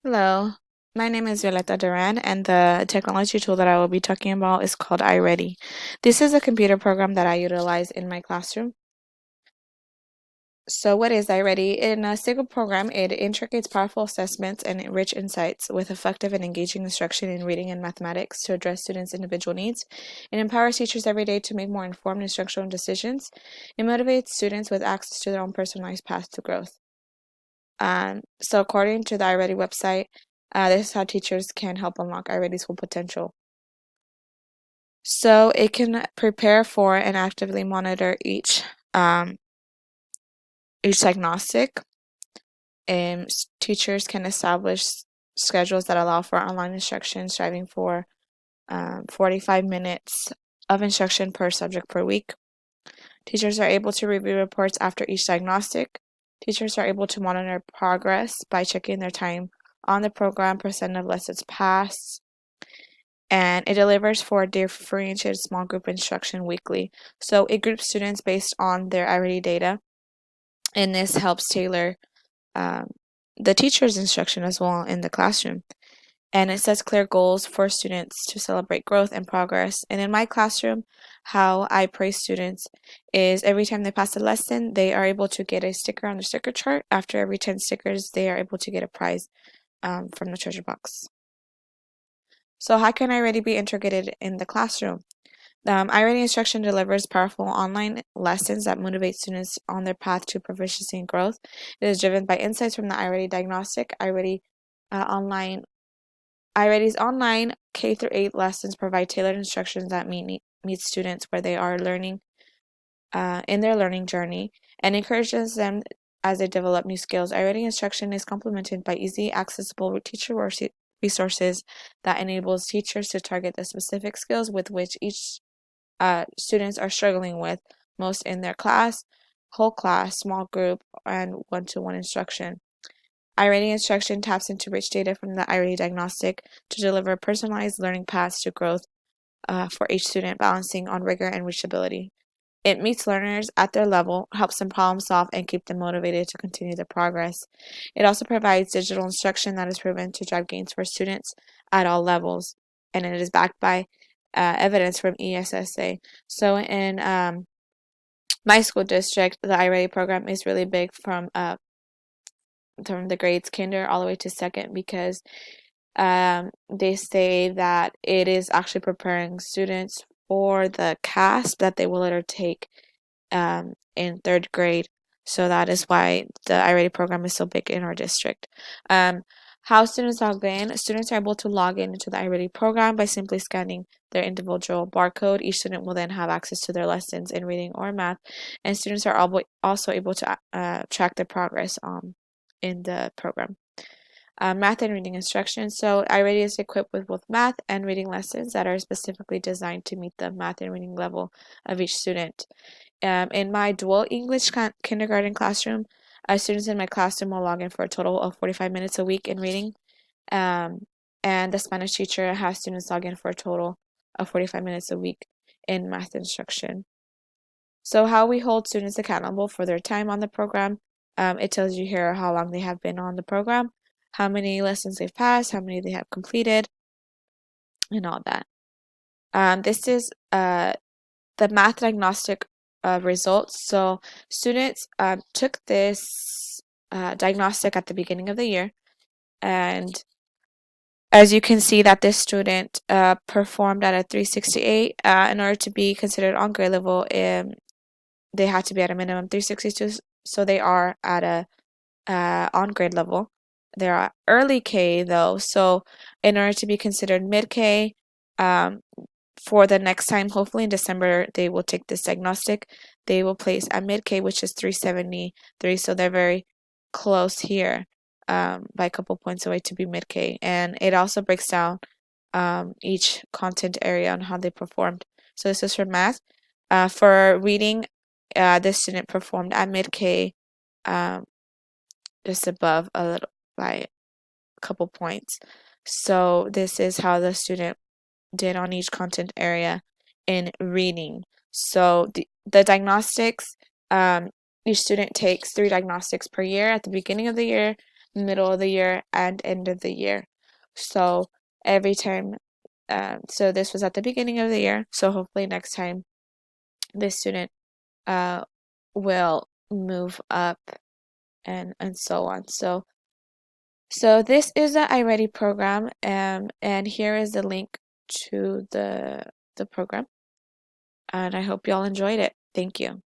Hello, my name is Violeta Duran, and the technology tool that I will be talking about is called iReady. This is a computer program that I utilize in my classroom. So, what is iReady? In a single program, it integrates powerful assessments and rich insights with effective and engaging instruction in reading and mathematics to address students' individual needs. It empowers teachers every day to make more informed instructional decisions. It motivates students with access to their own personalized path to growth. So according to the iReady website, this is how teachers can help unlock iReady's full potential. So it can prepare for and actively monitor each diagnostic, and teachers can establish schedules that allow for online instruction, striving for 45 minutes of instruction per subject per week. Teachers are able to review reports after each diagnostic. Teachers are able to monitor progress by checking their time on the program, percent of lessons passed, and it delivers for differentiated small group instruction weekly. So it groups students based on their iReady data, and this helps tailor um, the teacher's instruction as well in the classroom. And it sets clear goals for students to celebrate growth and progress. And in my classroom, how I praise students is every time they pass a lesson, they are able to get a sticker on the sticker chart. After every 10 stickers, they are able to get a prize from the treasure box. So, how can iReady be integrated in the classroom? iReady instruction delivers powerful online lessons that motivate students on their path to proficiency and growth. It is driven by insights from the iReady diagnostic, online iReady's online K through 8 lessons provide tailored instructions that meet students where they are learning in their learning journey and encourages them as they develop new skills. iReady instruction is complemented by easy, accessible teacher resources that enables teachers to target the specific skills with which each students are struggling with most in their class, whole class, small group, and one-to-one instruction. iReady instruction taps into rich data from the iReady diagnostic to deliver personalized learning paths to growth for each student, balancing on rigor and reachability. It meets learners at their level, helps them problem solve, and keep them motivated to continue their progress. It also provides digital instruction that is proven to drive gains for students at all levels, and it is backed by evidence from ESSA. So in my school district, the iReady program is really big from the grades kinder all the way to second because they say that it is actually preparing students for the CASP that they will later take in third grade. So that is why the iReady program is so big in our district. Um, how students log in? Students are able to log in into the iReady program by simply scanning their individual barcode. Each student will then have access to their lessons in reading or math, and students are also able to track their progress in the program. Math and reading instructions. So iReady is equipped with both math and reading lessons that are specifically designed to meet the math and reading level of each student. In my dual English kindergarten classroom, students in my classroom will log in for a total of 45 minutes a week in reading, um, and the Spanish teacher has students log in for a total of 45 minutes a week in math instruction. So, how we hold students accountable for their time on the program. It tells you here how long they have been on the program, how many lessons they've passed, how many they have completed, and all that. This is the math diagnostic results. So, students took this diagnostic at the beginning of the year, and as you can see that this student performed at a 368. In order to be considered on grade level, they had to be at a minimum 362, so they are at a on grade level. They're early K though, so in order to be considered mid K, um, for the next time, hopefully in December, they will take this diagnostic. They will place at mid K, which is 373, so they're very close here, by a couple points away to be mid K. And it also breaks down each content area on how they performed. So this is for math. For reading, this student performed at mid K, um, just above a little by a couple points. So this is how the student did on each content area in reading. So the diagnostics, each student takes 3 diagnostics per year at the beginning of the year, middle of the year, and end of the year. So every time, so this was at the beginning of the year. So hopefully next time this student uh, will move up and so on. So this is the iReady program, and here is the link to the program. And I hope y'all enjoyed it. Thank you.